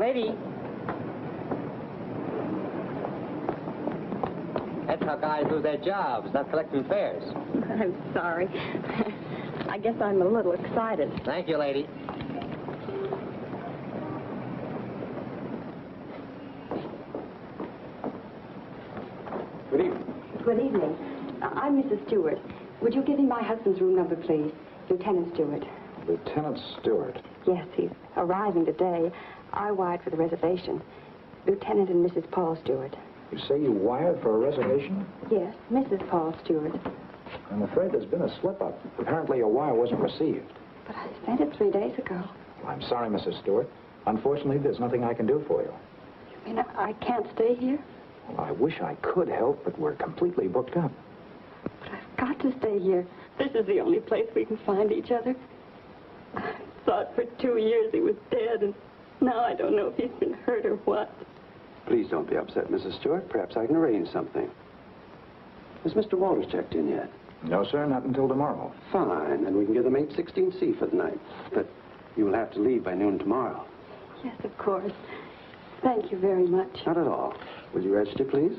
lady. That's how guys lose their jobs, not collecting fares. I'm sorry. I guess I'm a little excited. Thank you, lady. Good evening. Good evening. I'm Mrs. Stewart. Would you give me my husband's room number, please? Lieutenant Stewart. Lieutenant Stewart. Yes, he's arriving today. I wired for the reservation. Lieutenant and Mrs. Paul Stewart. You say you wired for a reservation? Yes, Mrs. Paul Stewart. I'm afraid there's been a slip-up. Apparently your wire wasn't received. But I sent it 3 days ago. Well, I'm sorry, Mrs. Stewart. Unfortunately, there's nothing I can do for you. You mean I can't stay here? Well, I wish I could help, but we're completely booked up. But I've got to stay here. This is the only place we can find each other. I thought for 2 years he was dead, and now I don't know if he's been hurt or what. Please don't be upset, Mrs. Stewart. Perhaps I can arrange something. Has Mr. Walters checked in yet? No, sir, not until tomorrow. Fine, then we can give them 816C for the night. But you will have to leave by noon tomorrow. Yes, of course. Thank you very much. Not at all. Will you register, please?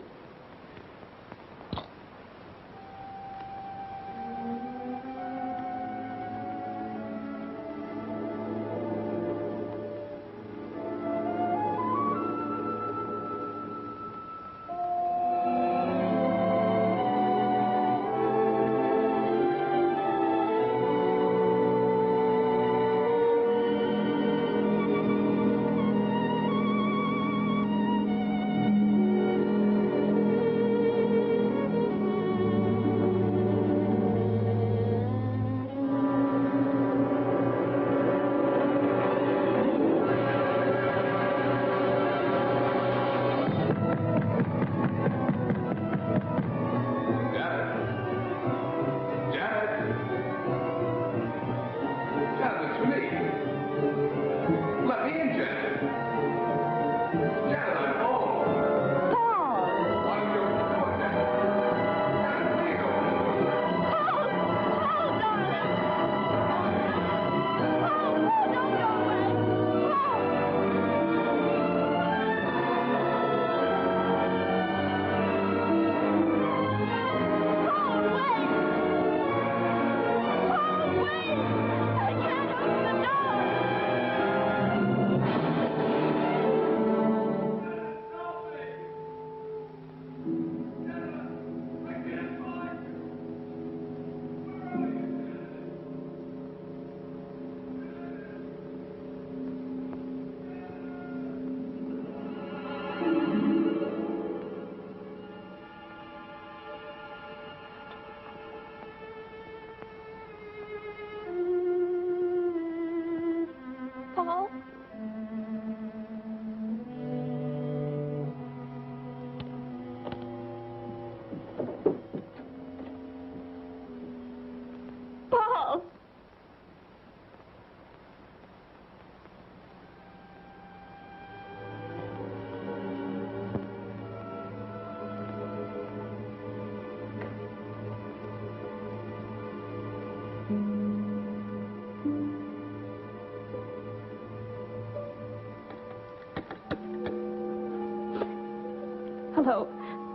Hello,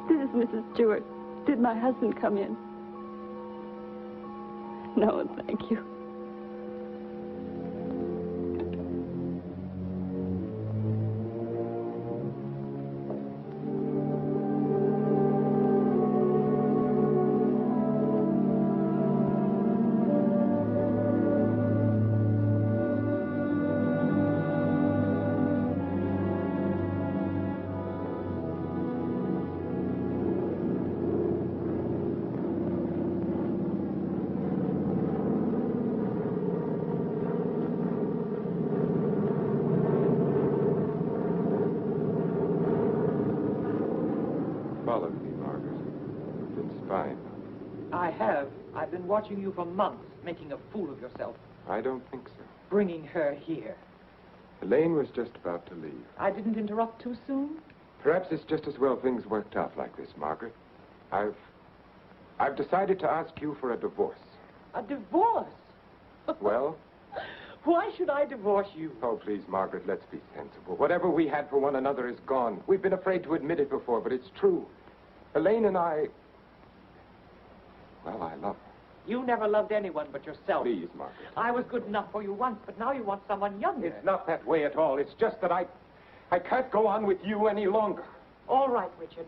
this is Mrs. Stewart. Did my husband come in? No, thank you. I've been watching you for months, making a fool of yourself. I don't think so. Bringing her here. Elaine was just about to leave. I didn't interrupt too soon? Perhaps it's just as well things worked out like this, Margaret. I've decided to ask you for a divorce. A divorce? Well? Why should I divorce you? Oh, please, Margaret, let's be sensible. Whatever we had for one another is gone. We've been afraid to admit it before, but it's true. Elaine and I... Well, I love her. You never loved anyone but yourself. Please, Margaret. I was good enough for you once, but now you want someone younger. It's not that way at all. It's just that I can't go on with you any longer. All right, Richard.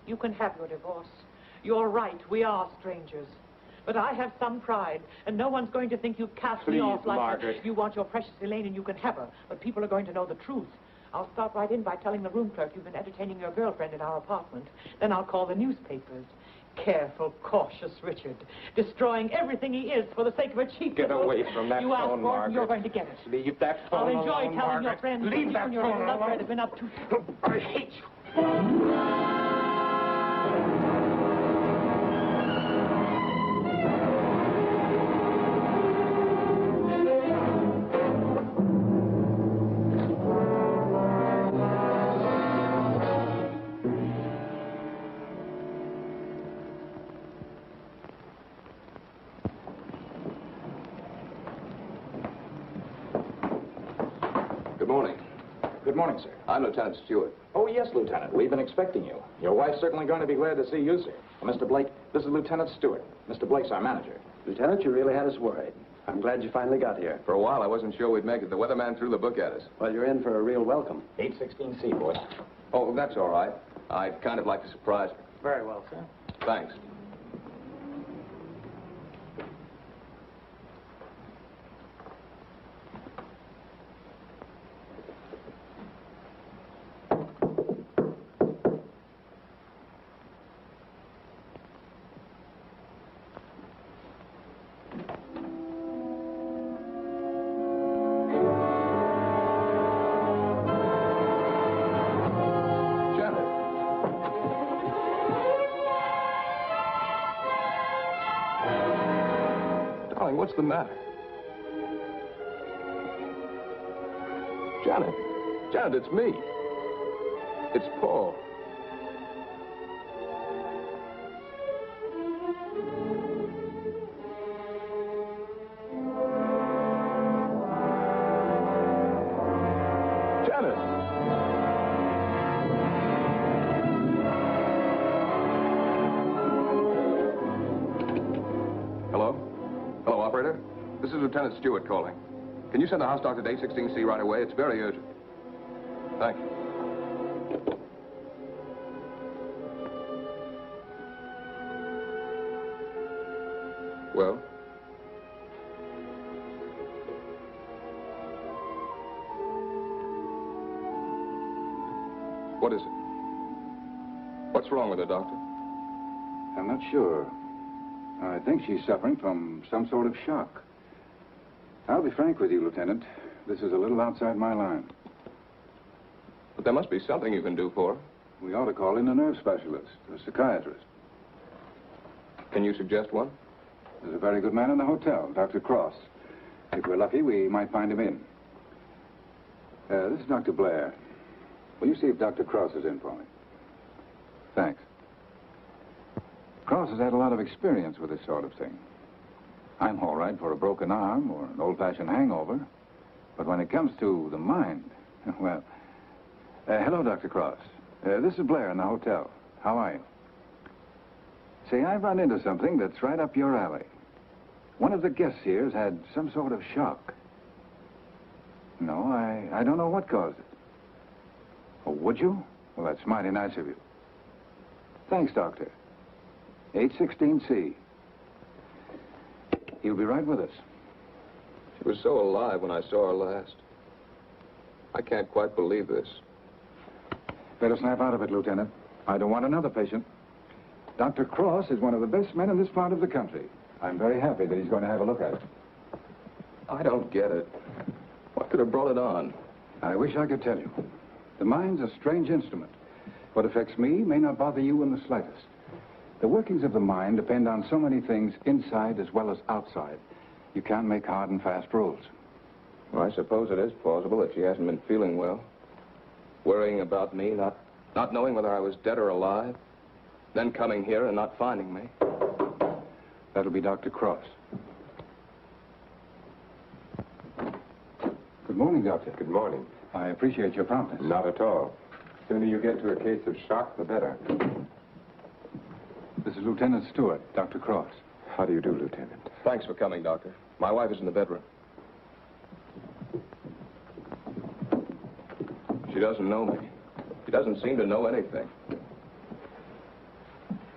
You can have your divorce. You're right. We are strangers. But I have some pride, and no one's going to think you cast me off like Margaret. that. You want your precious Elaine, and you can have her. But people are going to know the truth. I'll start right in by telling the room clerk you've been entertaining your girlfriend in our apartment. Then I'll call the newspapers. Careful, cautious Richard. Destroying everything he is for the sake of a cheap... Get away from that you asked phone, for it, and you're Margaret. going to get it. Leave that I'll phone enjoy alone, telling your Margaret. friends Leave you that and your phone little lover alone. have been up to... I hate you. Good morning. Good morning, sir. I'm Lieutenant Stewart. Oh, yes, Lieutenant. We've been expecting you. Your wife's certainly going to be glad to see you, sir. Well, Mr. Blake, this is Lieutenant Stewart. Mr. Blake's our manager. Lieutenant, you really had us worried. I'm glad you finally got here. For a while, I wasn't sure we'd make it. The weatherman threw the book at us. Well, you're in for a real welcome. 816C, boys. Oh, that's all right. I'd kind of like to surprise her. Very well, sir. Thanks. What's the matter? Janet. Janet, it's me. It's Paul. Janet. Hello? Hello, operator. This is Lieutenant Stewart calling. Can you send the house doctor to 816C right away? It's very urgent. Thank you. Well? What is it? What's wrong with her, Doctor? I'm not sure. I think she's suffering from some sort of shock. I'll be frank with you, Lieutenant. This is a little outside my line. But there must be something you can do for her. We ought to call in a nerve specialist, a psychiatrist. Can you suggest one? There's a very good man in the hotel, Dr. Cross. If we're lucky, we might find him in. This is Dr. Blair. Will you see if Dr. Cross is in for me? Thanks. Cross has had a lot of experience with this sort of thing. I'm all right for a broken arm or an old-fashioned hangover. But when it comes to the mind, well... hello, Dr. Cross. This is Blair in the hotel. How are you? See, I've run into something that's right up your alley. One of the guests here's had some sort of shock. No, I don't know what caused it. Oh, would you? Well, that's mighty nice of you. Thanks, Doctor. 816C. He'll be right with us. She was so alive when I saw her last. I can't quite believe this. Better snap out of it, Lieutenant. I don't want another patient. Dr. Cross is one of the best men in this part of the country. I'm very happy that he's going to have a look at it. I don't get it. What could have brought it on? I wish I could tell you. The mind's a strange instrument. What affects me may not bother you in the slightest. The workings of the mind depend on so many things inside as well as outside. You can't make hard and fast rules. Well, I suppose it is plausible that she hasn't been feeling well. Worrying about me, not knowing whether I was dead or alive. Then coming here and not finding me. That'll be Dr. Cross. morning, Doctor. Good morning. I appreciate your promptness. Not at all. The sooner you get to a case of shock, the better. This is Lieutenant Stewart, Dr. Cross. How do you do, Lieutenant? Thanks for coming, Doctor. My wife is in the bedroom. She doesn't know me. She doesn't seem to know anything.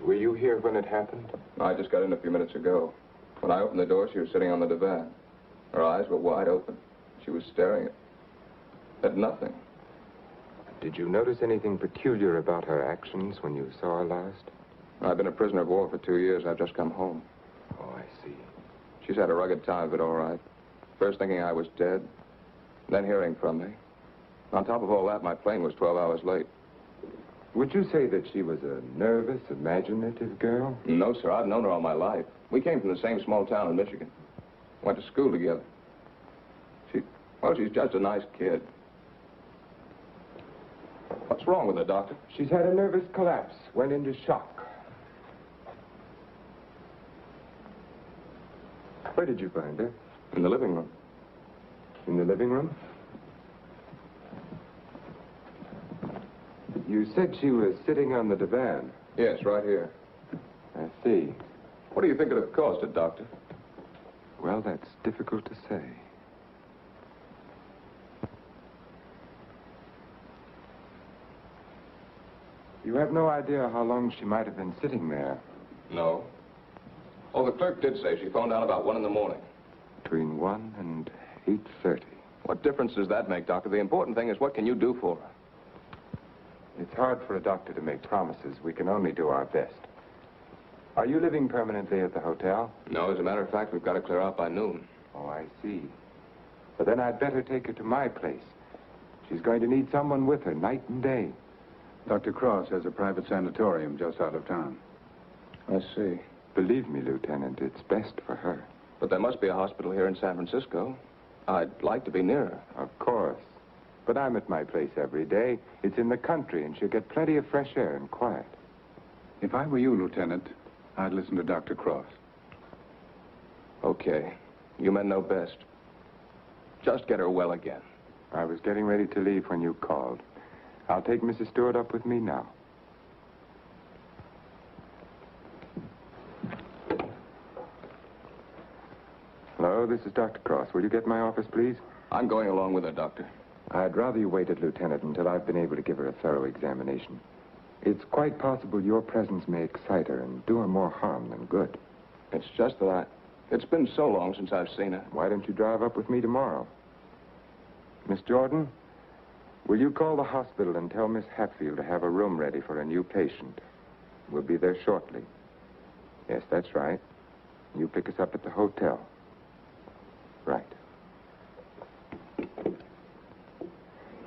Were you here when it happened? I just got in a few minutes ago. When I opened the door, she was sitting on the divan. Her eyes were wide open. She was staring at nothing. Did you notice anything peculiar about her actions when you saw her last? I've been a prisoner of war for 2 years. I've just come home. Oh, I see. She's had a rugged time of it, all right. First thinking I was dead, then hearing from me. On top of all that, my plane was 12 hours late. Would you say that she was a nervous, imaginative girl? No, sir. I've known her all my life. We came from the same small town in Michigan. Went to school together. She's just a nice kid. What's wrong with her, Doctor? She's had a nervous collapse, went into shock. Where did you find her? In the living room. In the living room? You said she was sitting on the divan. Yes, right here. I see. What do you think could have caused it, Doctor? Well, that's difficult to say. You have no idea how long she might have been sitting there. No. Oh, the clerk did say she phoned out about 1 in the morning. Between 1 and 8:30. What difference does that make, Doctor? The important thing is what can you do for her? It's hard for a doctor to make promises. We can only do our best. Are you living permanently at the hotel? No, as a matter of fact, we've got to clear out by noon. Oh, I see. But then I'd better take her to my place. She's going to need someone with her night and day. Dr. Cross has a private sanatorium just out of town. I see. Believe me, Lieutenant, it's best for her. But there must be a hospital here in San Francisco. I'd like to be near her. Of course. But I'm at my place every day. It's in the country, and she'll get plenty of fresh air and quiet. If I were you, Lieutenant, I'd listen to Dr. Cross. Okay. You men know best. Just get her well again. I was getting ready to leave when you called. I'll take Mrs. Stewart up with me now. Hello, this is Dr. Cross. Will you get my office, please? I'm going along with her, Doctor. I'd rather you waited, Lieutenant, until I've been able to give her a thorough examination. It's quite possible your presence may excite her and do her more harm than good. It's just that it's been so long since I've seen her. Why don't you drive up with me tomorrow? Miss Jordan, will you call the hospital and tell Miss Hatfield to have a room ready for a new patient? We'll be there shortly. Yes, that's right. You pick us up at the hotel. Right.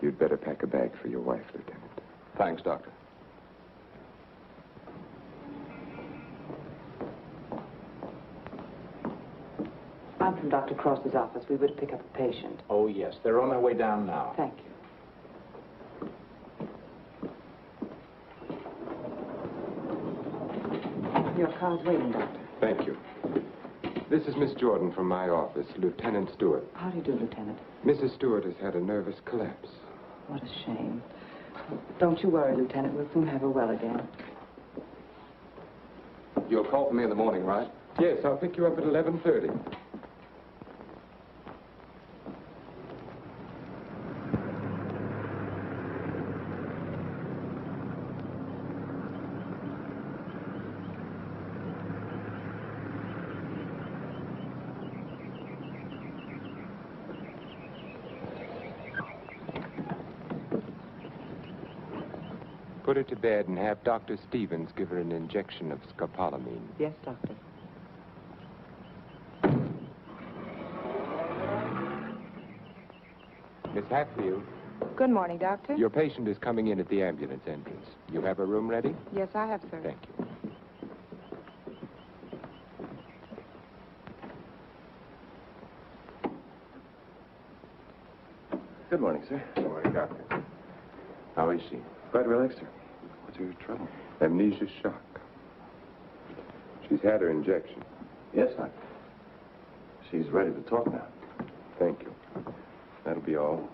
You'd better pack a bag for your wife, Lieutenant. Thanks, Doctor. I'm from Dr. Cross's office. We were to pick up a patient. Oh, yes. They're on their way down now. Thank you. Your car's waiting, Doctor. Thank you. This is Miss Jordan from my office, Lieutenant Stewart. How do you do, Lieutenant? Mrs. Stewart has had a nervous collapse. What a shame. Don't you worry, Lieutenant. We'll soon have her well again. You'll call for me in the morning, right? Yes, I'll pick you up at 11:30. Put her to bed and have Dr. Stevens give her an injection of scopolamine. Yes, Doctor. Miss Hatfield, Good morning, Doctor. your patient is coming in at the ambulance entrance. You have a room ready? Yes, I have, sir. Thank you. Good morning, sir. Good morning, Doctor. How is she? Quite relaxed, sir. What's your trouble? Amnesia shock. She's had her injection. Yes, Doctor. She's ready to talk now. Thank you. That'll be all.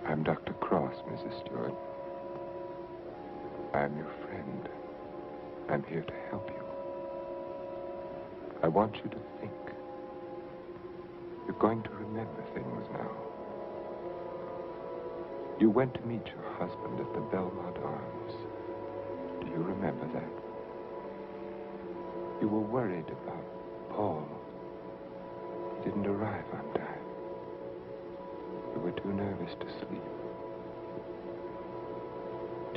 I'm Dr. Cross, Mrs. Stewart. I'm your friend. I'm here to help you. I want you to think. You're going to remember things now. You went to meet your husband at the Belmont Arms. Do you remember that? You were worried about Paul. He didn't arrive on time. You were too nervous to sleep.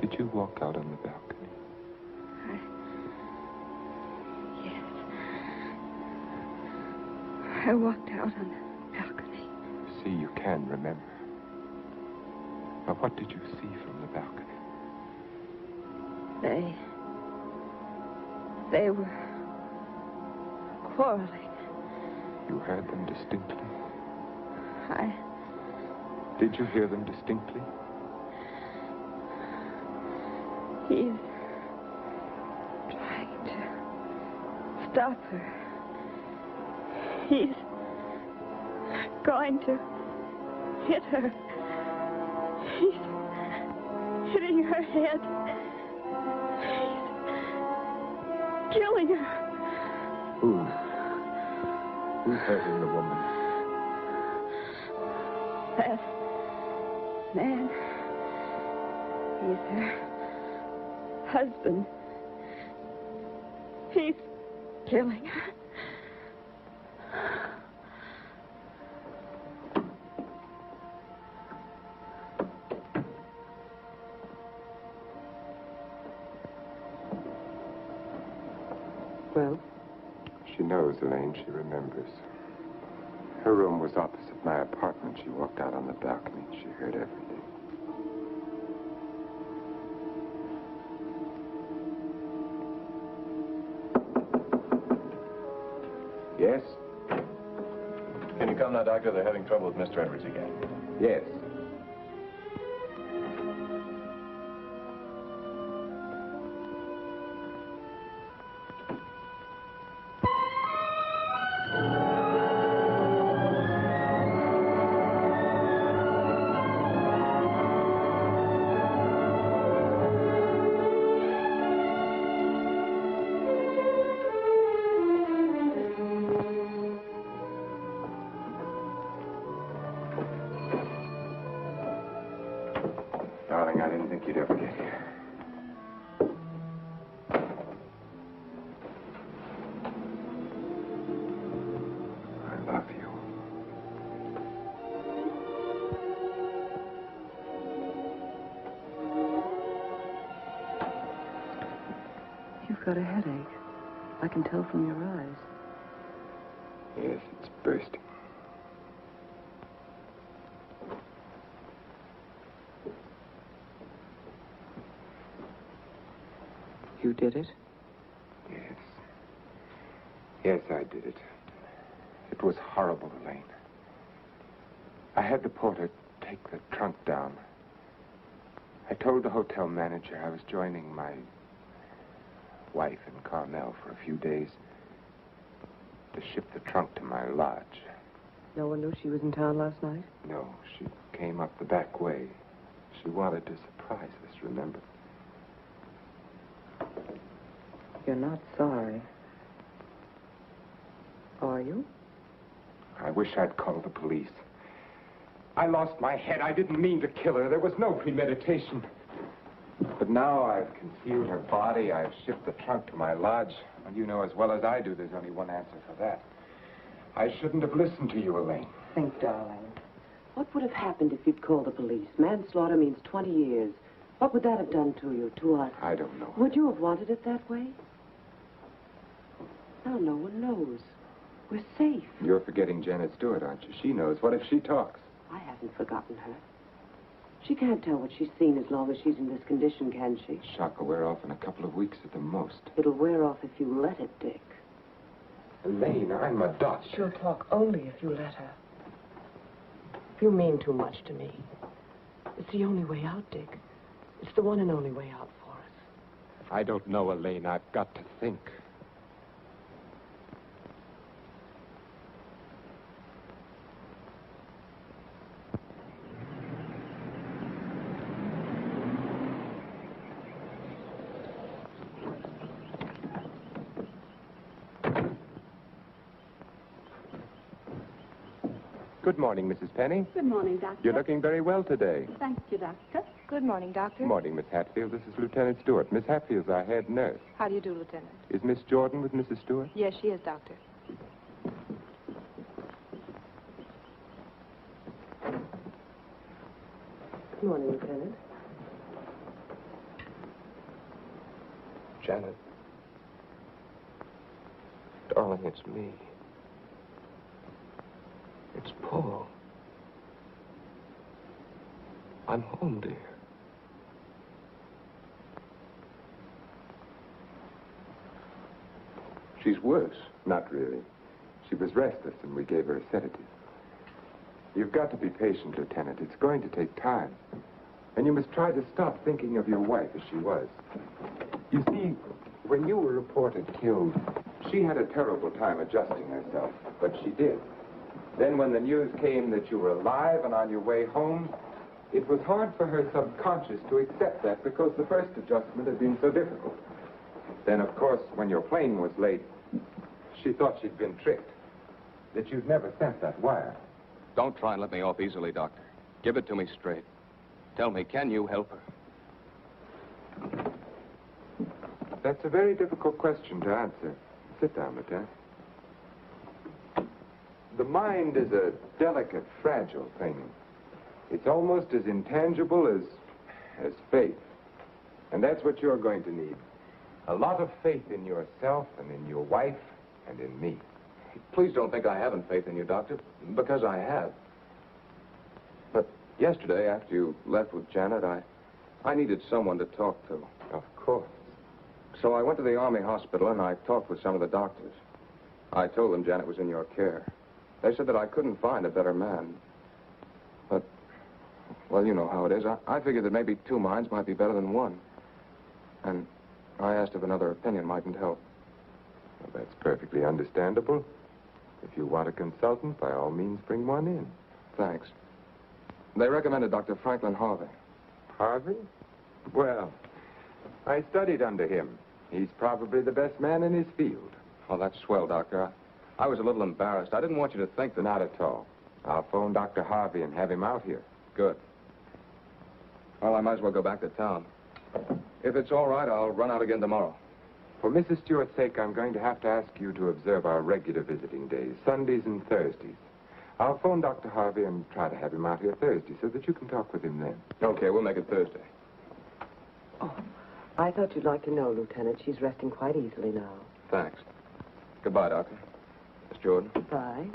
Did you walk out on the balcony? Yes. I walked out on the balcony. See, you can remember. Now, what did you see from the balcony? They were quarreling. You heard them distinctly? Did you hear them distinctly? He's trying to stop her. He's going to hit her. He's hitting her head. He's killing her. Who's hurting the woman? That man. He's her husband. He's killing her. Well? She knows, Elaine. She remembers. Her room was opposite my apartment. She walked out on the balcony. She heard everything. Yes? Can you come now, Doctor? They're having trouble with Mr. Edwards again. Yes. Darling, I didn't think you'd ever get here. I love you. You've got a headache. I can tell from your eyes. Yes, it's bursting. You did it? Yes. Yes, I did it. It was horrible, Elaine. I had the porter take the trunk down. I told the hotel manager I was joining my wife in Carmel for a few days to ship the trunk to my lodge. No one knew she was in town last night? No, she came up the back way. She wanted to surprise us, remember? You're not sorry. Are you? I wish I'd called the police. I lost my head. I didn't mean to kill her. There was no premeditation. But now I've concealed her body. I've shipped the trunk to my lodge. And you know as well as I do there's only one answer for that. I shouldn't have listened to you, Elaine. Think, darling. What would have happened if you'd called the police? Manslaughter means 20 years. What would that have done to you, to us? I don't know. Would you have wanted it that way? Now no one knows. We're safe. You're forgetting Janet Stewart, aren't you? She knows. What if she talks? I haven't forgotten her. She can't tell what she's seen as long as she's in this condition, can she? Shock will wear off in a couple of weeks at the most. It'll wear off if you let it, Dick. Elaine, I'm a doctor. She'll talk only if you let her. You mean too much to me. It's the only way out, Dick. It's the one and only way out for us. I don't know, Elaine. I've got to think. Good morning, Mrs. Penny. Good morning, Doctor. You're looking very well today. Thank you, Doctor. Good morning, Doctor. Good morning, Miss Hatfield. This is Lieutenant Stewart. Miss Hatfield's our head nurse. How do you do, Lieutenant? Is Miss Jordan with Mrs. Stewart? Yes, she is, Doctor. Good morning, Lieutenant. Janet. Darling, it's me. It's Paul. I'm home, dear. She's worse. Not really. She was restless, and we gave her a sedative. You've got to be patient, Lieutenant. It's going to take time. And you must try to stop thinking of your wife as she was. You see, when you were reported killed, she had a terrible time adjusting herself, but she did. Then when the news came that you were alive and on your way home, it was hard for her subconscious to accept that because the first adjustment had been so difficult. Then, of course, when your plane was late, she thought she'd been tricked, that you'd never sent that wire. Don't try and let me off easily, Doctor. Give it to me straight. Tell me, can you help her? That's a very difficult question to answer. Sit down, Lieutenant. The mind is a delicate, fragile thing. It's almost as intangible as faith. And that's what you're going to need. A lot of faith in yourself and in your wife and in me. Please don't think I haven't faith in you, Doctor, because I have. But yesterday, after you left with Janet, I needed someone to talk to. Of course. So I went to the Army hospital and I talked with some of the doctors. I told them Janet was in your care. They said that I couldn't find a better man. But, well, you know how it is. I figured that maybe two minds might be better than one. And I asked if another opinion mightn't help. Well, that's perfectly understandable. If you want a consultant, by all means, bring one in. Thanks. They recommended Dr. Franklin Harvey. Harvey? Well, I studied under him. He's probably the best man in his field. Oh, that's swell, Doctor. I was a little embarrassed. I didn't want you to think that... Not at all. I'll phone Dr. Harvey and have him out here. Good. Well, I might as well go back to town. If it's all right, I'll run out again tomorrow. For Mrs. Stewart's sake, I'm going to have to ask you to observe our regular visiting days, Sundays and Thursdays. I'll phone Dr. Harvey and try to have him out here Thursday so that you can talk with him then. Okay, we'll make it Thursday. Oh, I thought you'd like to know, Lieutenant. She's resting quite easily now. Thanks. Goodbye, Doctor. Miss Jordan. Bye.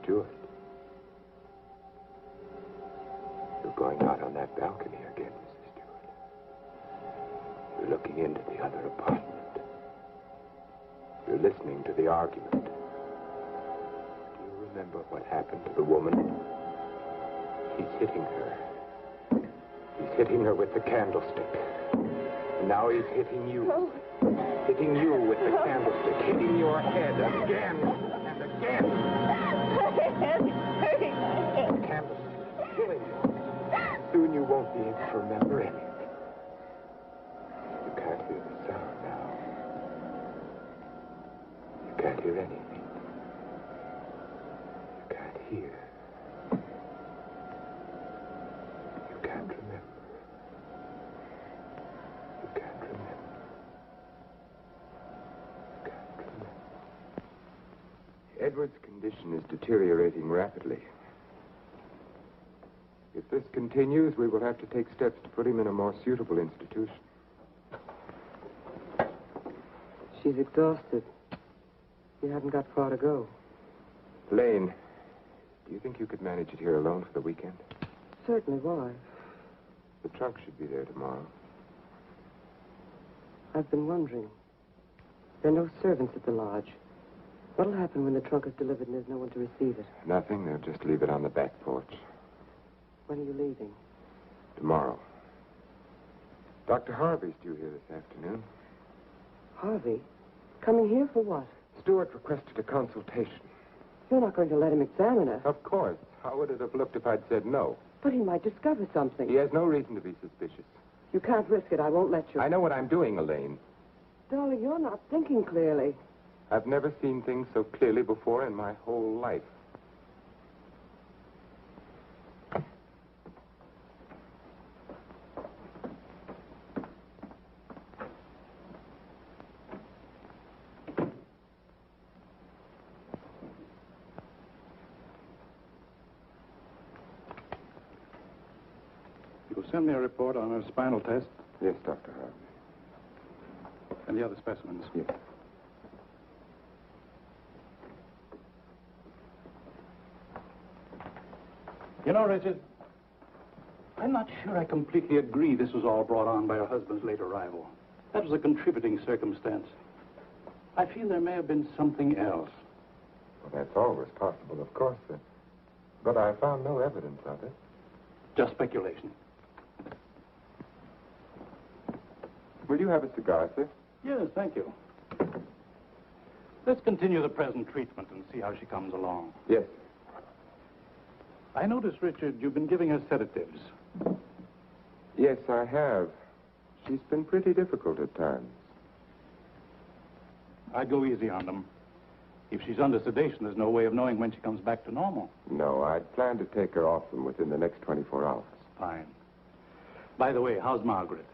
Stewart. You're going out on that balcony again, Mrs. Stewart. You're looking into the other apartment. You're listening to the argument. Do you remember what happened to the woman? He's hitting her. He's hitting her with the candlestick. And now he's hitting you. Oh. Hitting you with the candlestick. Hitting your head again and again. The candlestick killing you. Soon you won't be able to remember anything. You can't hear the sound now. You can't hear anything. You can't hear. You can't remember. You can't remember. You can't remember. Edward's condition is deteriorating rapidly. If this continues, we will have to take steps to put him in a more suitable institution. She's exhausted. You haven't got far to go. Lane, do you think you could manage it here alone for the weekend? Certainly. Why? The trunk should be there tomorrow. I've been wondering. There are no servants at the lodge. What'll happen when the trunk is delivered and there's no one to receive it? Nothing. They'll just leave it on the back porch. When are you leaving? Tomorrow. Dr. Harvey's due here this afternoon. Harvey? Coming here for what? Stewart requested a consultation. You're not going to let him examine her. Of course. How would it have looked if I'd said no? But he might discover something. He has no reason to be suspicious. You can't risk it. I won't let you. I know what I'm doing, Elaine. Darling, you're not thinking clearly. I've never seen things so clearly before in my whole life. You'll send me a report on her spinal test Yes, Dr. Harvey. and the other specimens. Yes. You know, Richard, I'm not sure I completely agree this was all brought on by her husband's late arrival. That was a contributing circumstance. I feel there may have been something else. Well, that's always possible, of course, sir. But I found no evidence of it. Just speculation. Will you have a cigar, sir? Yes, thank you. Let's continue the present treatment and see how she comes along. Yes. I notice, Richard, you've been giving her sedatives. Yes, I have. She's been pretty difficult at times. I'd go easy on them. If she's under sedation, there's no way of knowing when she comes back to normal. No, I'd planned to take her off them within the next 24 hours. Fine. By the way, how's Margaret?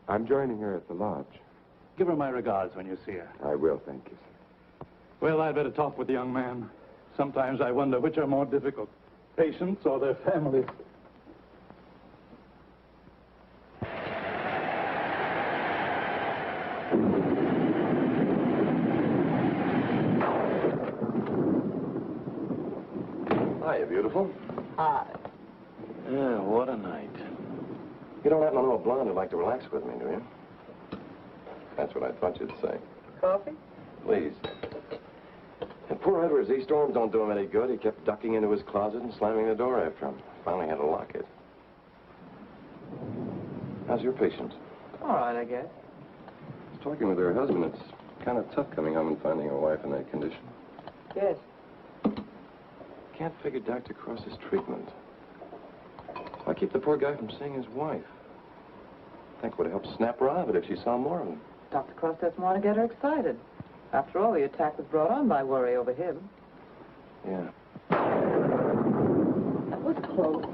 I'm joining her at the lodge. Give her my regards when you see her. I will, thank you, sir. Well, I'd better talk with the young man. Sometimes I wonder which are more difficult, patients or their families. Hiya, beautiful. Hi. Yeah, what a night. You don't happen to know a blonde who'd like to relax with me, do you? That's what I thought you'd say. Coffee? Please. And poor Edwards, these storms don't do him any good. He kept ducking into his closet and slamming the door after him. Finally had to lock it. How's your patient? All right, I guess. I was talking with her husband. It's kind of tough coming home and finding a wife in that condition. Yes. Can't figure Dr. Cross's treatment. Why keep the poor guy from seeing his wife? I think it would help snap her out of it if she saw more of him. Dr. Cross doesn't want to get her excited. After all, the attack was brought on by worry over him. Yeah. That was close.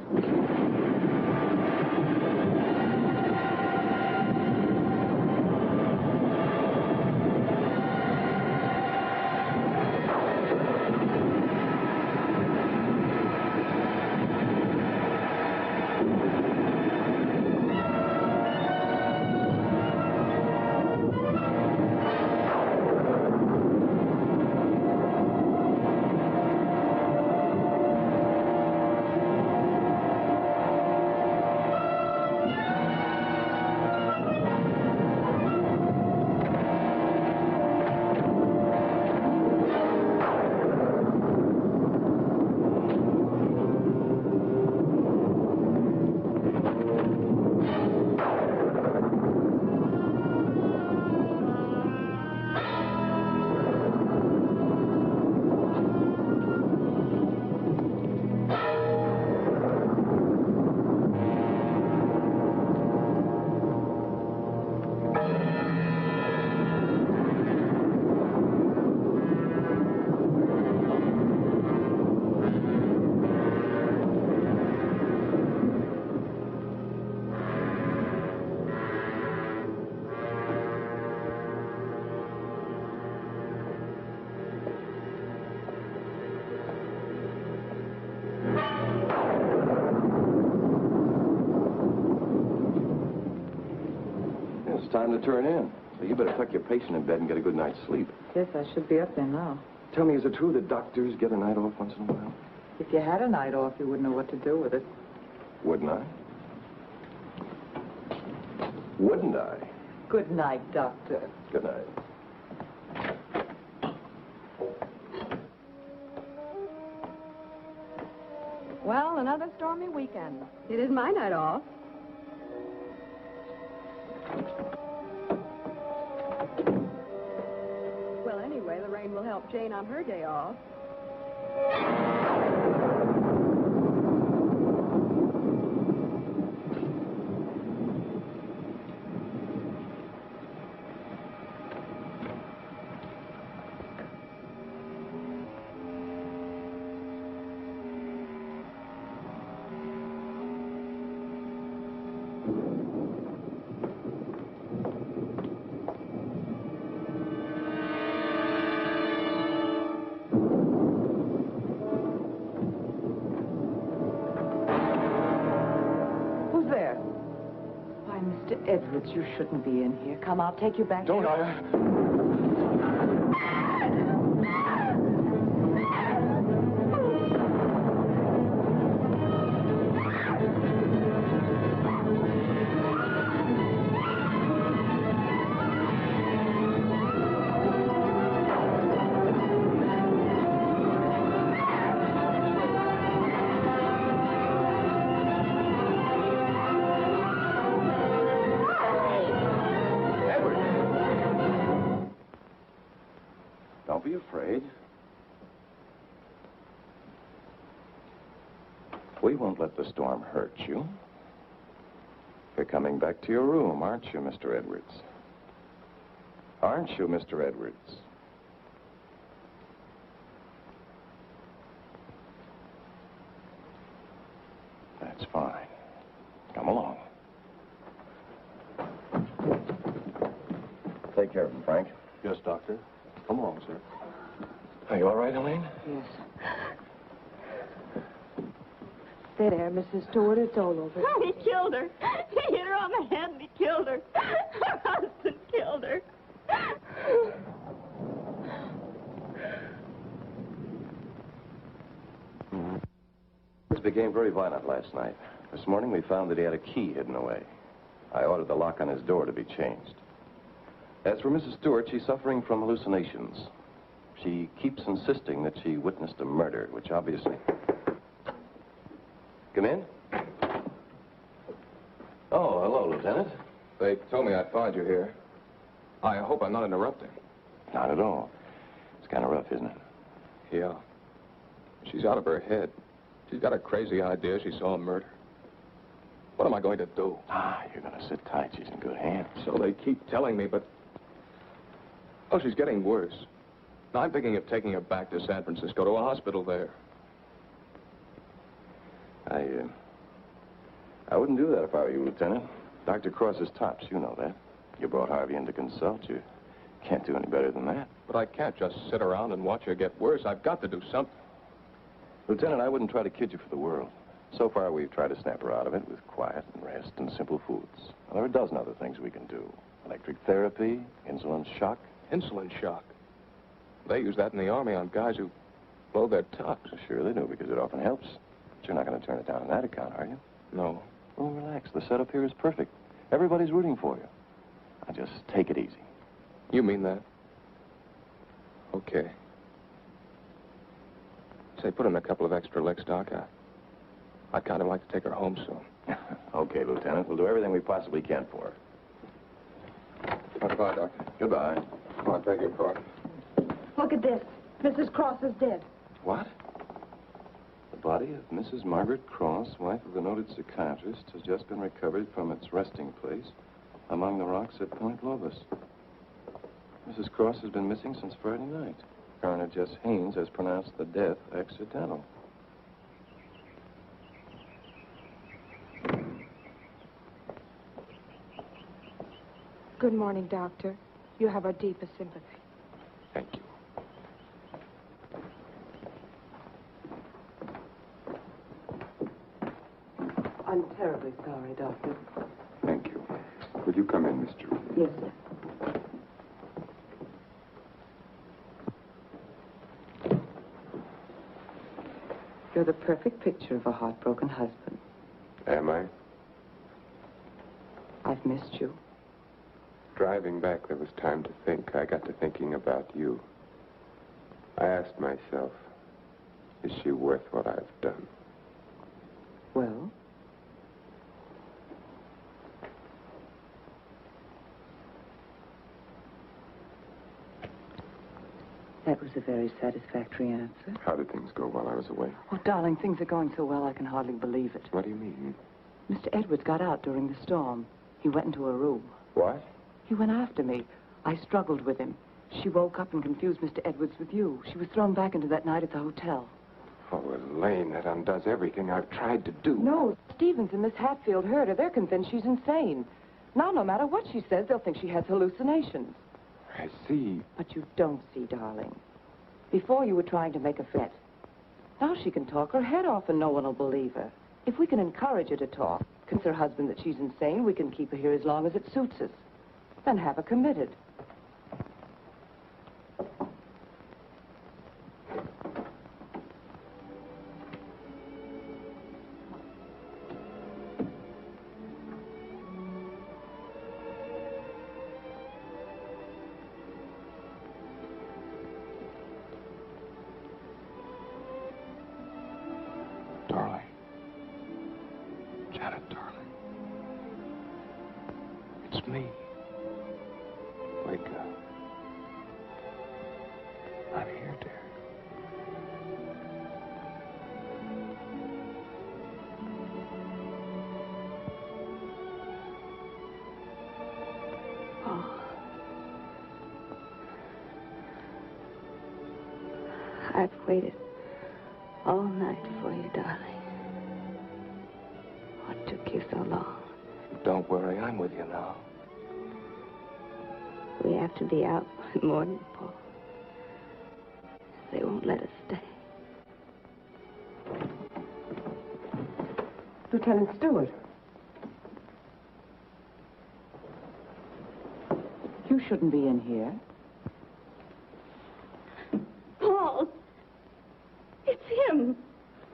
starting to turn in. So you better tuck your patient in bed and get a good night's sleep. Yes, I should be up there now. Tell me, is it true that doctors get a night off once in a while? If you had a night off, you wouldn't know what to do with it. Wouldn't I? Wouldn't I? Good night, Doctor. Good night. Well, another stormy weekend. It is my night off. Well, anyway, the rain will help Jane on her day off. Mr. Edwards, you shouldn't be in here. Come, I'll take you back. Don't to I? Don't be afraid. We won't let the storm hurt you. You're coming back to your room, aren't you, Mr. Edwards? Aren't you, Mr. Edwards? That's fine. Come along. Take care of him, Frank. Yes, Doctor. Come along, sir. Are you all right, Elaine? Yes. Stay there, Mrs. Stewart. It's all over. Oh, he killed her. He hit her on the head and he killed her. Her husband killed her. This became very violent last night. This morning we found that he had a key hidden away. I ordered the lock on his door to be changed. As for Mrs. Stewart, she's suffering from hallucinations. She keeps insisting that she witnessed a murder, which obviously... Come in. Oh, hello, Lieutenant. They told me I'd find you here. I hope I'm not interrupting. Not at all. It's kind of rough, isn't it? Yeah. She's out of her head. She's got a crazy idea she saw a murder. What am I going to do? Ah, you're going to sit tight. She's in good hands. So they keep telling me, but... Oh, she's getting worse. Now, I'm thinking of taking her back to San Francisco, to a hospital there. I wouldn't do that if I were you, Lieutenant. Dr. Cross is tops, you know that. You brought Harvey in to consult. You can't do any better than that. But I can't just sit around and watch her get worse. I've got to do something. Lieutenant, I wouldn't try to kid you for the world. So far, we've tried to snap her out of it with quiet and rest and simple foods. Well, there are a dozen other things we can do. Electric therapy, insulin shock. Insulin shock. They use that in the Army on guys who blow their tops. Sure they do, because it often helps. But you're not going to turn it down on that account, are you? No. Well, relax. The setup here is perfect. Everybody's rooting for you. Now, just take it easy. You mean that? Okay. Say, put in a couple of extra licks, Doc. I'd kind of like to take her home soon. Okay, Lieutenant. We'll do everything we possibly can for her. Goodbye, Doctor. Goodbye. Come on, take your car. Look at this. Mrs. Cross is dead. What? The body of Mrs. Margaret Cross, wife of the noted psychiatrist, has just been recovered from its resting place among the rocks at Point Lobos. Mrs. Cross has been missing since Friday night. Coroner Jess Haynes has pronounced the death accidental. Good morning, Doctor. You have our deepest sympathy. Thank you. I'm terribly sorry, Doctor. Thank you. Would you come in, Miss Stewart? Yes, sir. You're the perfect picture of a heartbroken husband. Am I? I've missed you. Driving back, there was time to think. I got to thinking about you. I asked myself, is she worth what I've done? Well? That was a very satisfactory answer. How did things go while I was away? Oh, darling, things are going so well I can hardly believe it. What do you mean? Mr. Edwards got out during the storm. He went into a room. What? He went after me. I struggled with him. She woke up and confused Mr. Edwards with you. She was thrown back into that night at the hotel. Oh, Elaine, that undoes everything I've tried to do. No, Stevens and Miss Hatfield heard her. They're convinced she's insane. Now, no matter what she says, they'll think she has hallucinations. I see. But you don't see, darling. Before you were trying to make a threat. Now she can talk her head off and no one will believe her. If we can encourage her to talk, convince her husband that she's insane, we can keep her here as long as it suits us. Then have her committed. Darling. Janet, darling. It's me. Wake up. I'm here, dear. Oh. I've waited all night for you, darling. What took you so long? Don't worry, I'm with you now. We have to be out by morning, Paul. They won't let us stay. Lieutenant Stewart. You shouldn't be in here. Paul! It's him!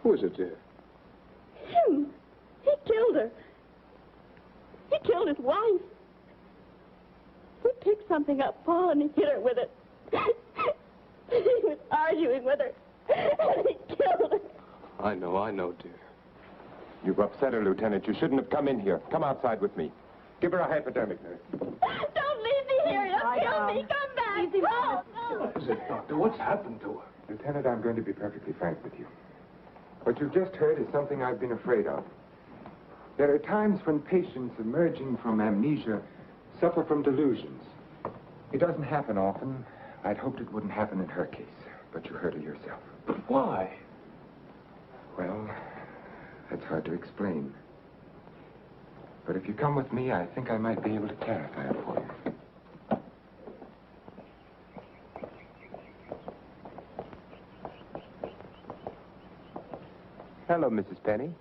Who is it, dear? Him! He killed her. He killed his wife. He picked something up, Paul, and he hit her with it. He was arguing with her, and he killed her. I know, dear. You've upset her, Lieutenant. You shouldn't have come in here. Come outside with me. Give her a hypodermic, nurse. Don't leave me here. You'll kill me. Come back. Paul, no. What is it, Doctor? What's happened to her? Lieutenant, I'm going to be perfectly frank with you. What you've just heard is something I've been afraid of. There are times when patients emerging from amnesia suffer from delusions. It doesn't happen often. I'd hoped it wouldn't happen in her case, but you heard it yourself. But why? Well, that's hard to explain. But if you come with me, I think I might be able to clarify it for you. Hello, Mrs. Penny.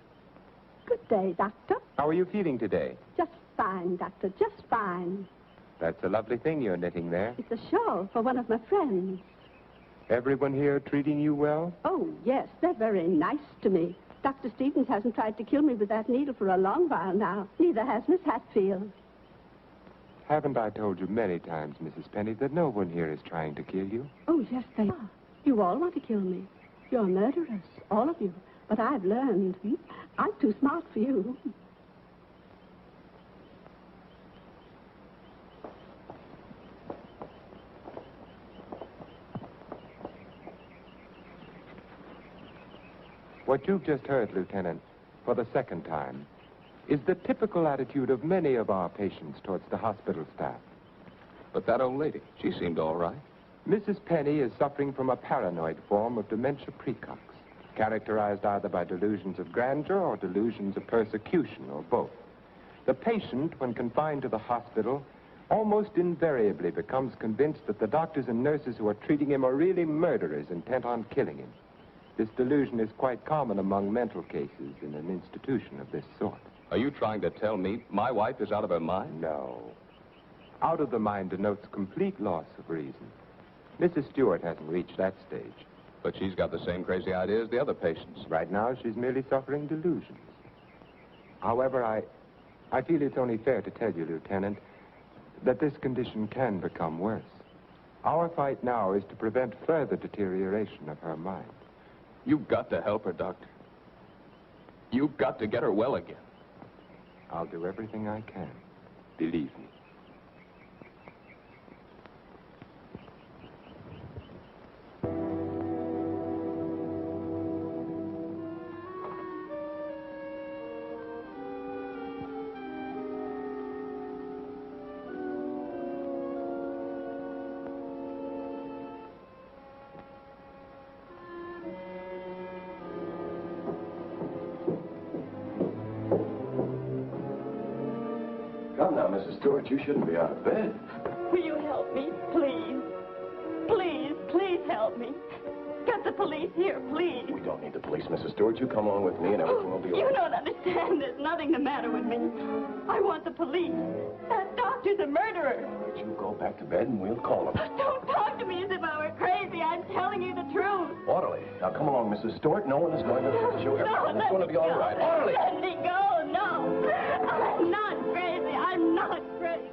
Good day, Doctor. How are you feeling today? Just fine, Doctor. Just fine. That's a lovely thing you're knitting there. It's a shawl for one of my friends. Everyone here treating you well? Oh, yes. They're very nice to me. Dr. Stevens hasn't tried to kill me with that needle for a long while now. Neither has Miss Hatfield. Haven't I told you many times, Mrs. Penny, that no one here is trying to kill you? Oh, yes, they are. You all want to kill me. You're murderers, all of you. But I've learned. I'm too smart for you. What you've just heard, Lieutenant, for the second time, is the typical attitude of many of our patients towards the hospital staff. But that old lady, she seemed all right. Mrs. Penny is suffering from a paranoid form of dementia precox, characterized either by delusions of grandeur or delusions of persecution, or both. The patient, when confined to the hospital, almost invariably becomes convinced that the doctors and nurses who are treating him are really murderers intent on killing him. This delusion is quite common among mental cases in an institution of this sort. Are you trying to tell me my wife is out of her mind? No. Out of the mind denotes complete loss of reason. Mrs. Stewart hasn't reached that stage. But she's got the same crazy idea as the other patients. Right now, she's merely suffering delusions. However, I feel it's only fair to tell you, Lieutenant, that this condition can become worse. Our fight now is to prevent further deterioration of her mind. You've got to help her, Doctor. You've got to get her well again. I'll do everything I can. Believe me. Come now, Mrs. Stewart, you shouldn't be out of bed. Will you help me, please? Please, please help me. Get the police here, please. We don't need the police, Mrs. Stewart. You come along with me and everything will be all You right. don't understand. There's nothing the matter with me. I want the police. That doctor's a murderer. You go back to bed and we'll call them. Don't talk to me as if I were crazy. I'm telling you the truth. Orderly. Now come along, Mrs. Stewart. No one is going to hurt you. Everything is going to be all right. Orderly! Let me go. No. I'm not crazy. I'm not crazy.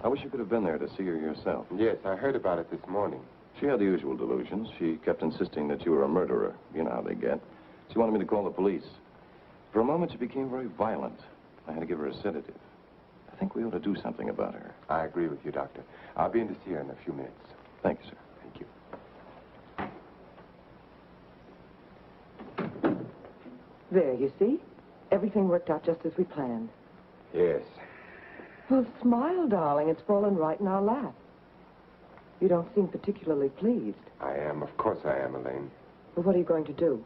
I wish you could have been there to see her yourself. Yes, I heard about it this morning. She had the usual delusions. She kept insisting that you were a murderer. You know how they get. She wanted me to call the police. For a moment, she became very violent. I had to give her a sedative. I think we ought to do something about her. I agree with you, Doctor. I'll be in to see her in a few minutes. Thank you, sir. Thank you. There, you see? Everything worked out just as we planned. Yes. Well, smile, darling. It's fallen right in our lap. You don't seem particularly pleased. I am. Of course I am, Elaine. Well, what are you going to do?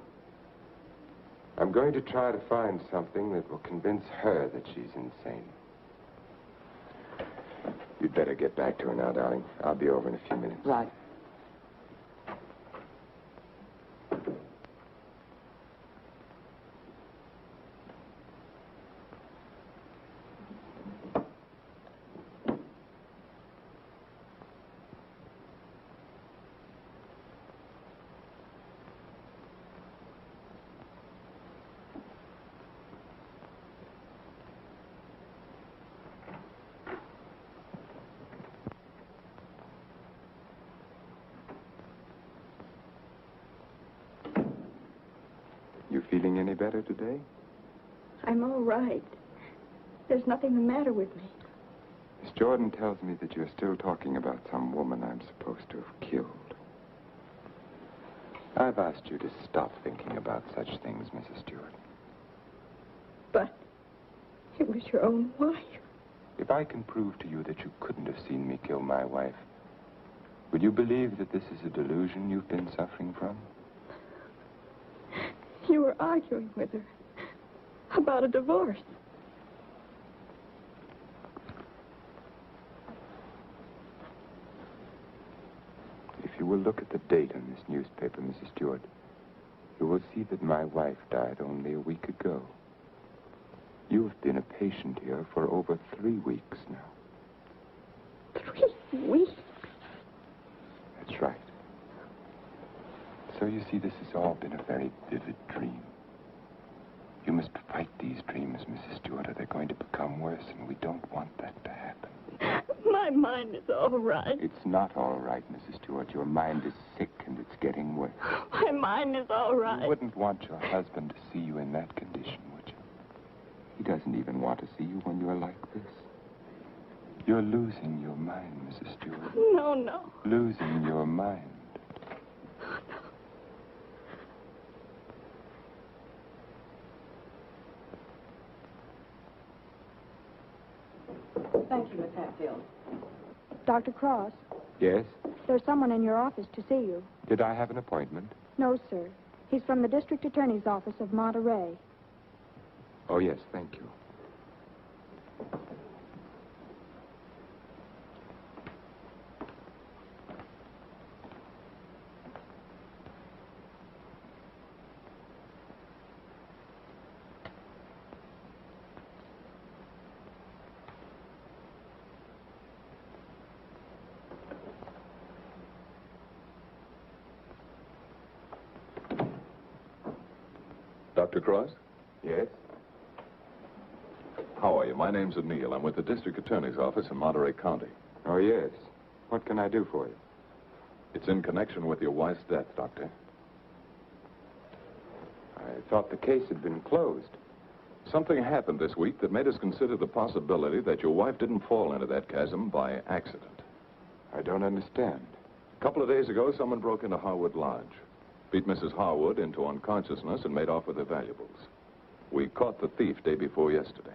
I'm going to try to find something that will convince her that she's insane. You'd better get back to her now, darling. I'll be over in a few minutes. Right. You feeling any better today? I'm all right. There's nothing the matter with me. Miss Jordan tells me that you're still talking about some woman I'm supposed to have killed. I've asked you to stop thinking about such things, Mrs. Stewart. But it was your own wife. If I can prove to you that you couldn't have seen me kill my wife, would you believe that this is a delusion you've been suffering from? You were arguing with her about a divorce. If you will look at the date on this newspaper, Mrs. Stewart, you will see that my wife died only a week ago. You've been a patient here for over 3 weeks now. 3 weeks? That's right. So you see, this has all been a very vivid dream. You must fight these dreams, Mrs. Stewart, or they're going to become worse, and we don't want that to happen. My mind is all right. It's not all right, Mrs. Stewart. Your mind is sick, and it's getting worse. My mind is all right. You wouldn't want your husband to see you in that condition, would you? He doesn't even want to see you when you're like this. You're losing your mind, Mrs. Stewart. No, no. Losing your mind. Thank you, Miss Hatfield. Dr. Cross, Yes? there's someone in your office to see you. Did I have an appointment? No, sir. He's from the district attorney's office of Monterey. Oh, yes, thank you. Dr. Cross? Yes? How are you? My name's O'Neill. I'm with the district attorney's office in Monterey County. Oh, yes. What can I do for you? It's in connection with your wife's death, Doctor. I thought the case had been closed. Something happened this week that made us consider the possibility that your wife didn't fall into that chasm by accident. I don't understand. A couple of days ago, someone broke into Harwood Lodge, beat Mrs. Harwood into unconsciousness, and made off with her valuables. We caught the thief day before yesterday.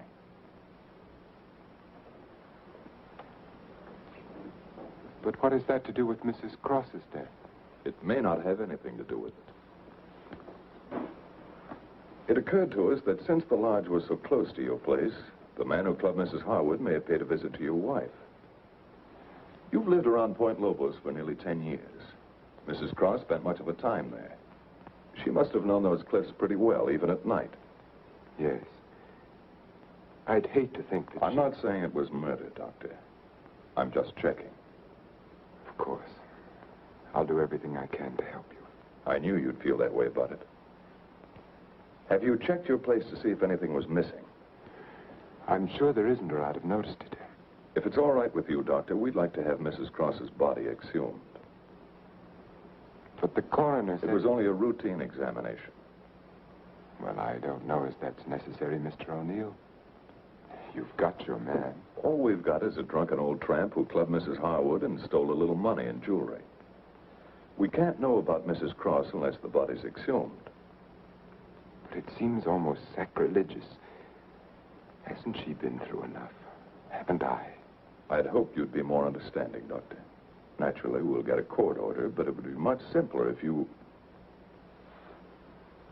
But what has that to do with Mrs. Cross's death? It may not have anything to do with it. It occurred to us that since the lodge was so close to your place, the man who clubbed Mrs. Harwood may have paid a visit to your wife. You've lived around Point Lobos for nearly 10 years. Mrs. Cross spent much of her time there. She must have known those cliffs pretty well, even at night. Yes. I'd hate to think that I'm not saying it was murder, Doctor. I'm just checking. Of course. I'll do everything I can to help you. I knew you'd feel that way about it. Have you checked your place to see if anything was missing? I'm sure there isn't, or I'd have noticed it. If it's all right with you, Doctor, we'd like to have Mrs. Cross's body exhumed. But the coroner said... It was only a routine examination. Well, I don't know if that's necessary, Mr. O'Neill. You've got your man. All we've got is a drunken old tramp who clubbed Mrs. Harwood and stole a little money and jewelry. We can't know about Mrs. Cross unless the body's exhumed. But it seems almost sacrilegious. Hasn't she been through enough? Haven't I? I'd hoped you'd be more understanding, Doctor. Naturally, we'll get a court order, but it would be much simpler if you...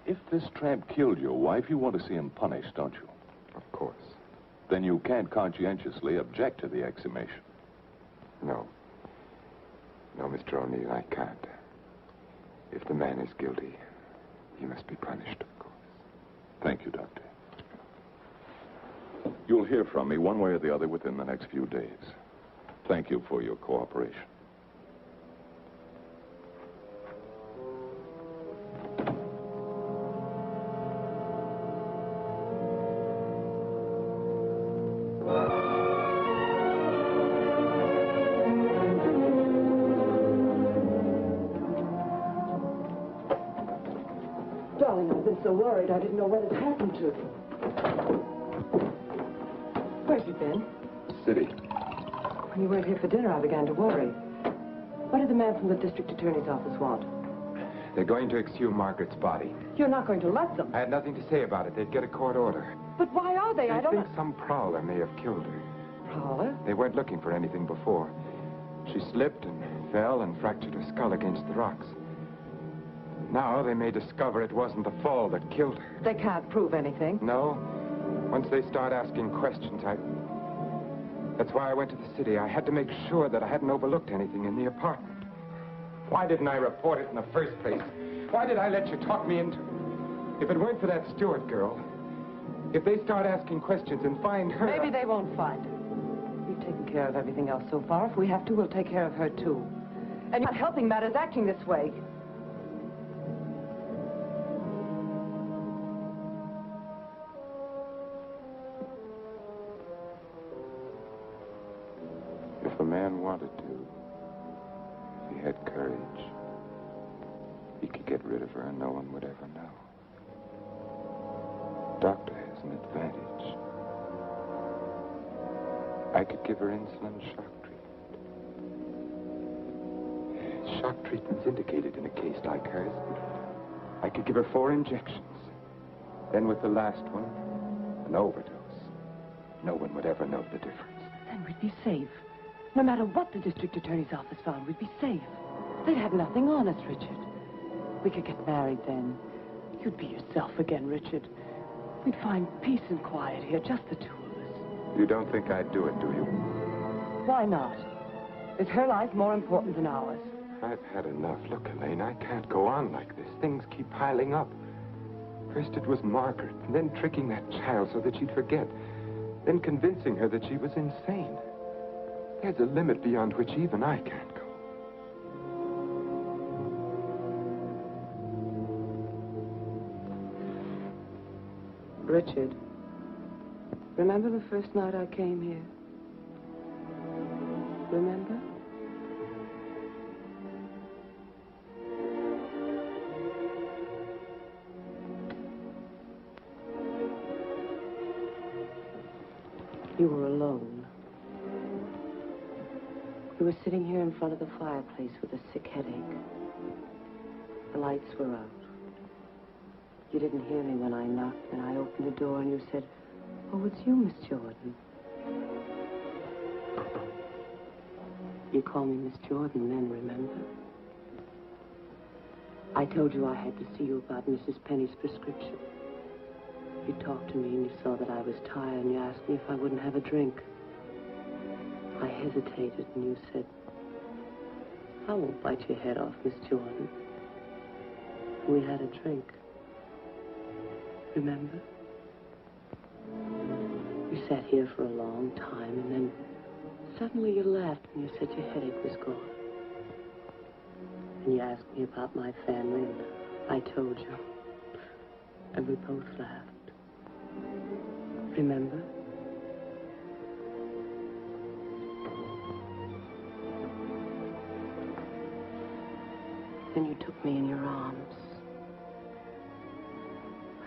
If this tramp killed your wife, you want to see him punished, don't you? Of course. Then you can't conscientiously object to the exhumation. No. No, Mr. O'Neill, I can't. If the man is guilty, he must be punished, of course. Thank you, Doctor. You'll hear from me one way or the other within the next few days. Thank you for your cooperation. Darling, I've been so worried I didn't know what had happened to you. Where'd you been? City. When you weren't here for dinner, I began to worry. What did the man from the district attorney's office want? They're going to exhume Margaret's body. You're not going to let them. I had nothing to say about it. They'd get a court order. But why are they? I don't think some prowler may have killed her. Prowler? They weren't looking for anything before. She slipped and fell and fractured her skull against the rocks. Now they may discover it wasn't the fall that killed her. They can't prove anything. No. Once they start asking questions, That's why I went to the city. I had to make sure that I hadn't overlooked anything in the apartment. Why didn't I report it in the first place? Why did I let you talk me into it? If it weren't for that Stewart girl, if they start asking questions and find her... Maybe they won't find her. We've taken care of everything else so far. If we have to, we'll take care of her, too. And you're not helping matters acting this way. If a man wanted to, if he had courage, he could get rid of her and no one would ever know. Doctor has an advantage. I could give her insulin shock treatment. Shock treatment's indicated in a case like hers. I could give her 4 injections. Then with the last one, an overdose. No one would ever know the difference. Then we'd be safe. No matter what the district attorney's office found, we'd be safe. They'd have nothing on us, Richard. We could get married then. You'd be yourself again, Richard. We'd find peace and quiet here, just the two of us. You don't think I'd do it, do you? Why not? Is her life more important than ours? I've had enough. Look, Elaine, I can't go on like this. Things keep piling up. First it was Margaret, and then tricking that child so that she'd forget. Then convincing her that she was insane. There's a limit beyond which even I can't go. Richard, remember the first night I came here? Remember? You were alone. You were sitting here in front of the fireplace with a sick headache. The lights were out. You didn't hear me when I knocked, and I opened the door and you said, "Oh, it's you, Miss Jordan." You called me Miss Jordan then, remember? I told you I had to see you about Mrs. Penny's prescription. You talked to me and you saw that I was tired and you asked me if I wouldn't have a drink. I hesitated and you said, "I won't bite your head off, Miss Jordan." We had a drink. Remember? You sat here for a long time and then suddenly you laughed and you said your headache was gone. And you asked me about my family and I told you. And we both laughed. Remember? Then you took me in your arms.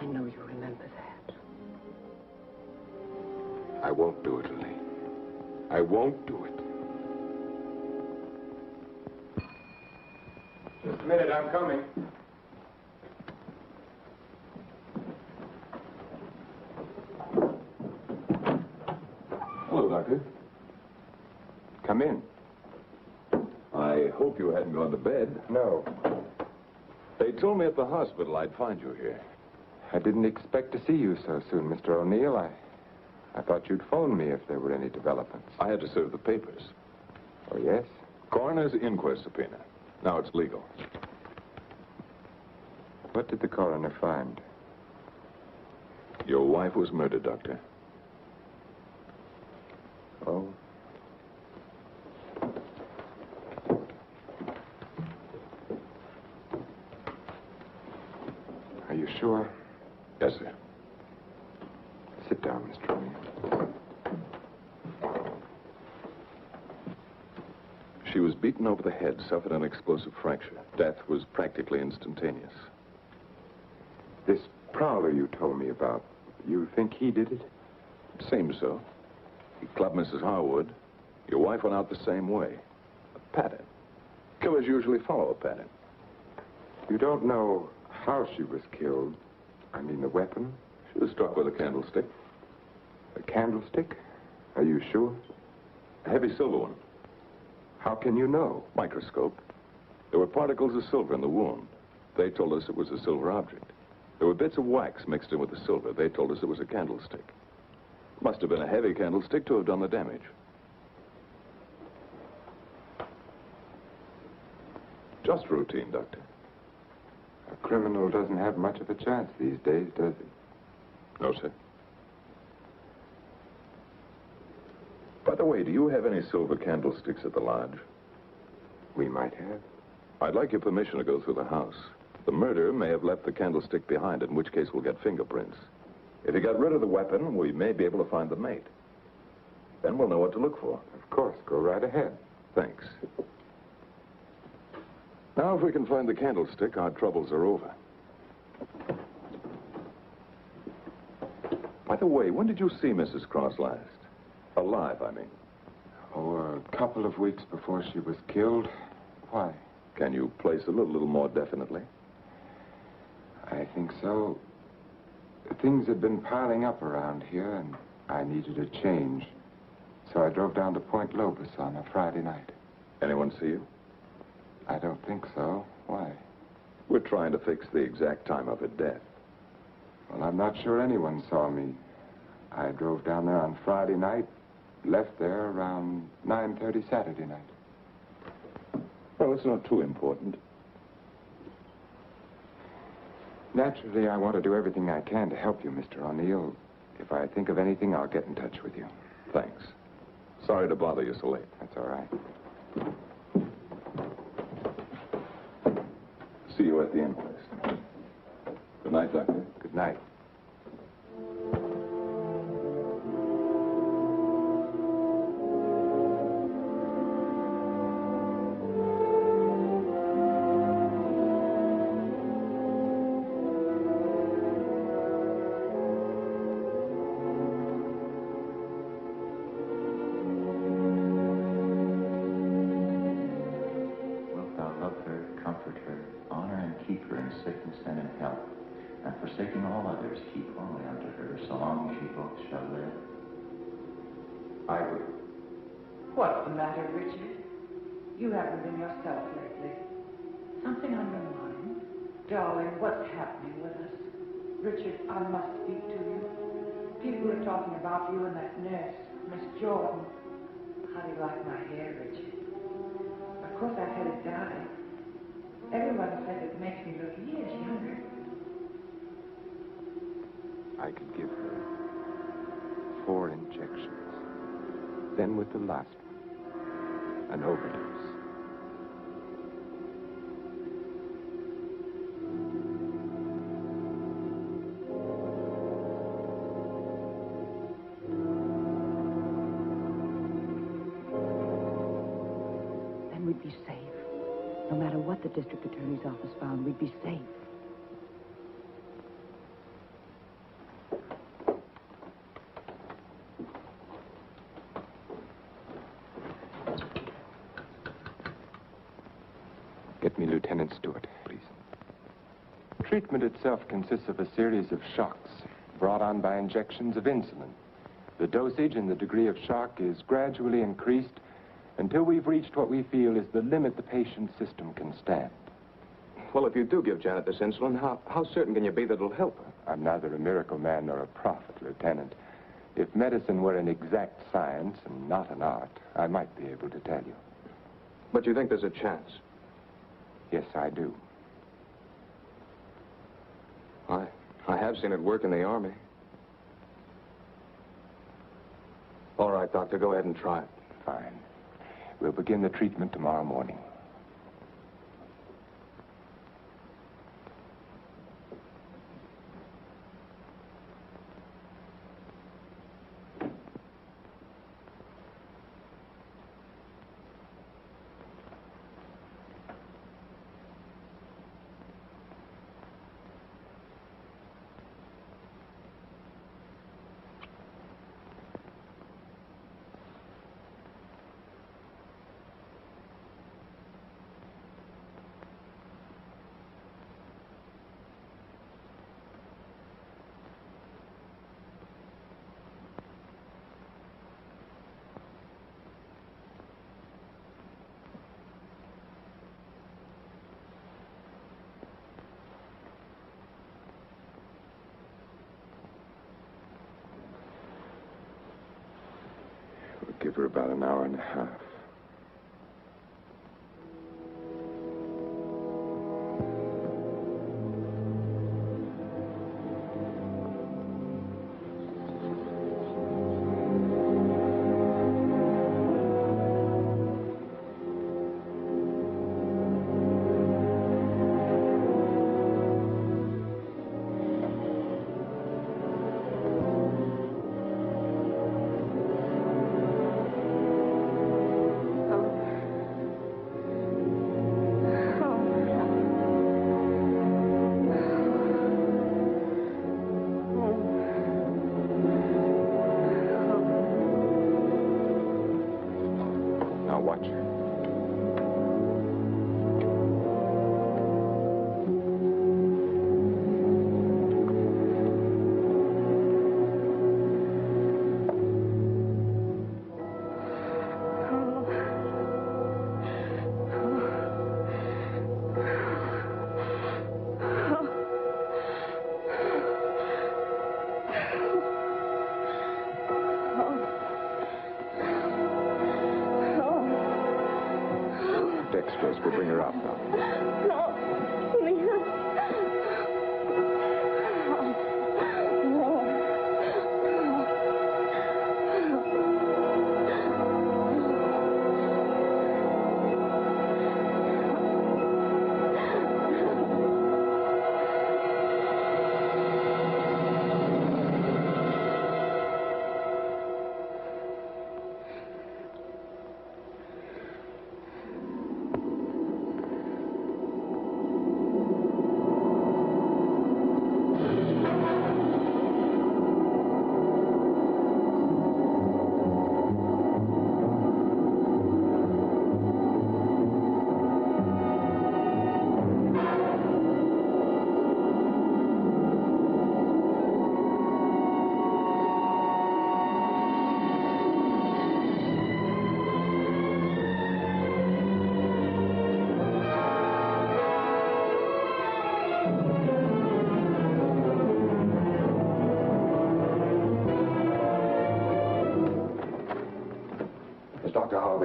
I know you remember that. I won't do it, Lily. I won't do it. Just a minute, I'm coming. Hello, Doctor. Come in. I hope you hadn't gone to bed. No, They told me at the hospital I'd find you here. I didn't expect to see you so soon, Mr. O'Neill. I thought you'd phone me if there were any developments. I had to serve the papers. Oh, yes? Coroner's inquest subpoena. Now it's legal. What did the coroner find? Your wife was murdered, Doctor. Oh? Are you sure? Yes, sir. Sit down, Mr. O'Neill. She was beaten over the head, suffered an explosive fracture. Death was practically instantaneous. This prowler you told me about, you think he did it? Seems so. He clubbed Mrs. Harwood. Your wife went out the same way. A pattern. Killers usually follow a pattern. You don't know how she was killed? I mean, the weapon? She was struck with a candlestick. A candlestick? Are you sure? A heavy silver one. How can you know? Microscope. There were particles of silver in the wound. They told us it was a silver object. There were bits of wax mixed in with the silver. They told us it was a candlestick. Must have been a heavy candlestick to have done the damage. Just routine, Doctor. A criminal doesn't have much of a chance these days, does he? No, sir. By the way, do you have any silver candlesticks at the lodge? We might have. I'd like your permission to go through the house. The murderer may have left the candlestick behind, in which case we'll get fingerprints. If he got rid of the weapon, we may be able to find the mate. Then we'll know what to look for. Of course, go right ahead. Thanks. Now, if we can find the candlestick, our troubles are over. By the way, when did you see Mrs. Cross last? Alive, I mean. Oh, a couple of weeks before she was killed. Why? Can you place it a little more definitely? I think so. Things had been piling up around here, and I needed a change. So I drove down to Point Lobos on a Friday night. Anyone see you? I don't think so. Why? We're trying to fix the exact time of her death. Well, I'm not sure anyone saw me. I drove down there on Friday night, left there around 9:30 Saturday night. Well, it's not too important. Naturally, I want to do everything I can to help you, Mr. O'Neill. If I think of anything, I'll get in touch with you. Thanks. Sorry to bother you so late. That's all right. See you at the inquest. Good night, Doctor. Good night. in sickness and in health, and forsaking all others, keep only unto her, so long as ye both shall live. I will. What's the matter, Richard? You haven't been yourself lately. Something on your mind? Darling, what's happening with us? Richard, I must speak to you. People are talking about you and that nurse, Miss Jordan. How do you like my hair, Richard? Of course, I've had it dyed. Everyone says it makes me look years younger. I could give her 4 injections. Then with the last one, an overdose. Then we'd be safe. No matter what the district attorney's office found, we'd be safe. Get me Lieutenant Stewart, please. The treatment itself consists of a series of shocks brought on by injections of insulin. The dosage and the degree of shock is gradually increased until we've reached what we feel is the limit the patient's system can stand. Well, if you do give Janet this insulin, how certain can you be that it'll help her? I'm neither a miracle man nor a prophet, Lieutenant. If medicine were an exact science and not an art, I might be able to tell you. But you think there's a chance? Yes, I do. I have seen it work in the Army. All right, Doctor, go ahead and try it. Fine. We'll begin the treatment tomorrow morning. Give her about an hour and a half.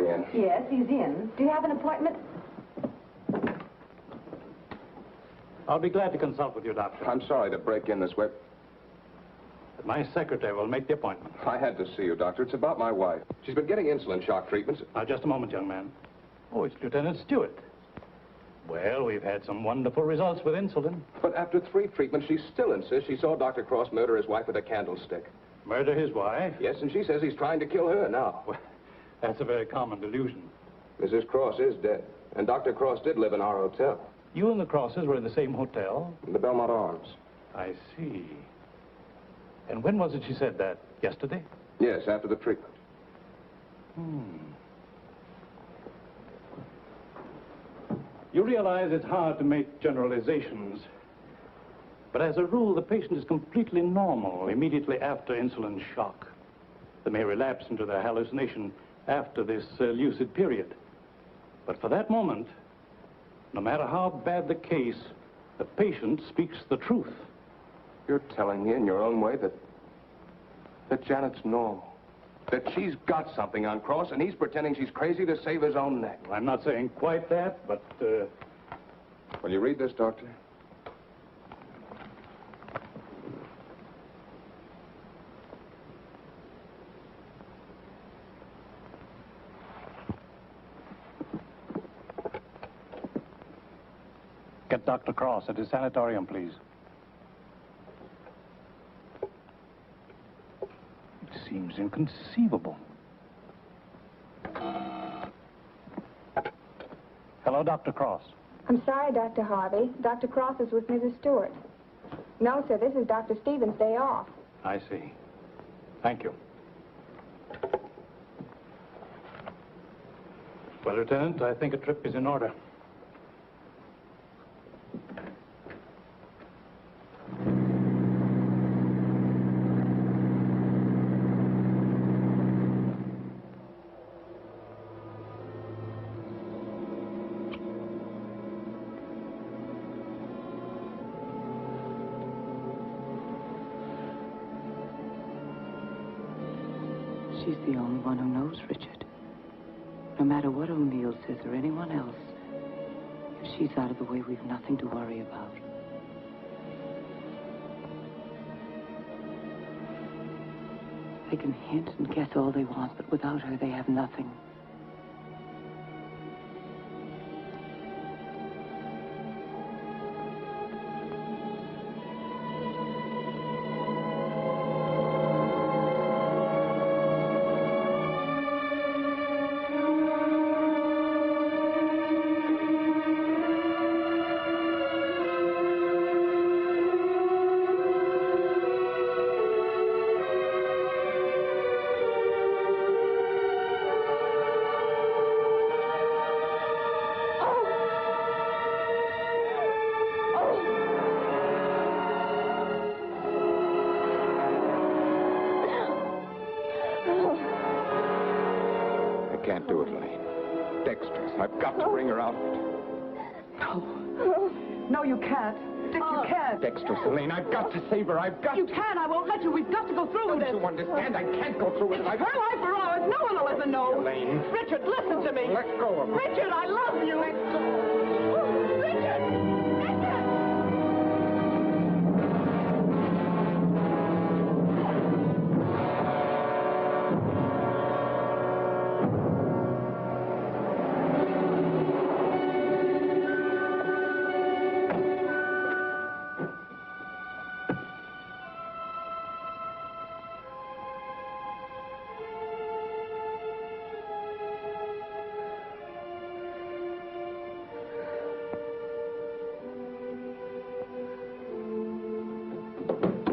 Bari in? Yes, he's in. Do you have an appointment? I'll be glad to consult with you, Doctor. I'm sorry to break in this way. But my secretary will make the appointment. I had to see you, Doctor. It's about my wife. She's been getting insulin shock treatments. Now, just a moment, young man. Oh, it's Lieutenant Stewart. Well, we've had some wonderful results with insulin. But after 3 treatments, she still insists she saw Dr. Cross murder his wife with a candlestick. Murder his wife? Yes, and she says he's trying to kill her now. Well, that's a very common delusion. Mrs. Cross is dead, and Dr. Cross did live in our hotel. You and the Crosses were in the same hotel? In the Belmont Arms. I see. And when was it she said that? Yesterday? Yes, after the treatment. You realize it's hard to make generalizations. But as a rule, the patient is completely normal immediately after insulin shock. They may relapse into their hallucination after this lucid period. But for that moment, no matter how bad the case, the patient speaks the truth. You're telling me in your own way that Janet's normal. That she's got something on Cross, and he's pretending she's crazy to save his own neck. I'm not saying quite that, but, Will you read this, Doctor? Get Dr. Cross at his sanatorium, please. It seems inconceivable. Hello, Dr. Cross. I'm sorry, Dr. Harvey. Dr. Cross is with Mrs. Stewart. No, sir, this is Dr. Stevens' day off. I see. Thank you. Well, Lieutenant, I think a trip is in order. She's the only one who knows, Richard. No matter what O'Neill says or anyone else, if she's out of the way, we've nothing to worry about. They can hint and guess all they want, but without her, they have nothing. Can't do it, Lane. Dexterous. I've got to bring her out. No. No, you can't. Dick, you can't. Dexterous, Elaine. I've got to save her. I've got You to. can. I won't let you. We've got to go through with this. Don't you understand? I can't go through with it. Her life or ours. No one will ever know. Elaine. Richard, listen to me. Let go of me. Richard, I love you. Richard!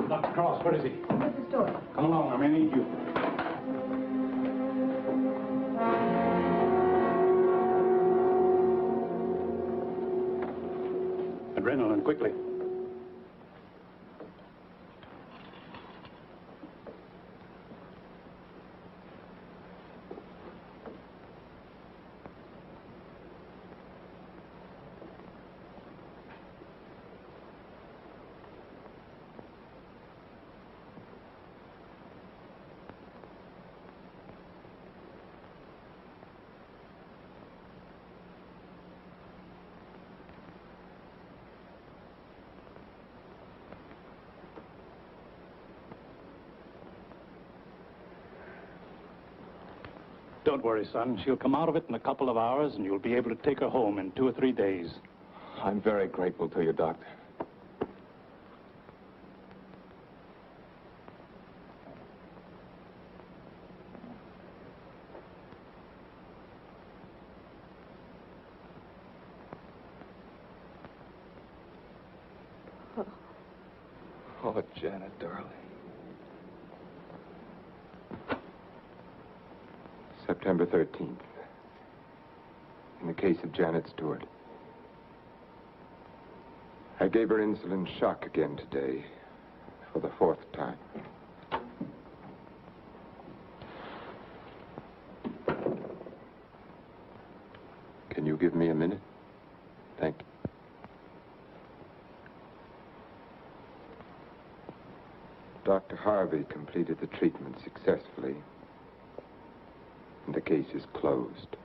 Dr. Cross, where is he? Mrs. Stewart. Come along, I may need you. Adrenaline, quickly. Don't worry, son. She'll come out of it in a couple of hours, and you'll be able to take her home in 2 or 3 days. I'm very grateful to you, Doctor. Oh, Janet, darling. September 13th. In the case of Janet Stewart. I gave her insulin shock again today, for the 4th time. Can you give me a minute? Thank you. Dr. Harvey completed the treatment successfully, and the case is closed.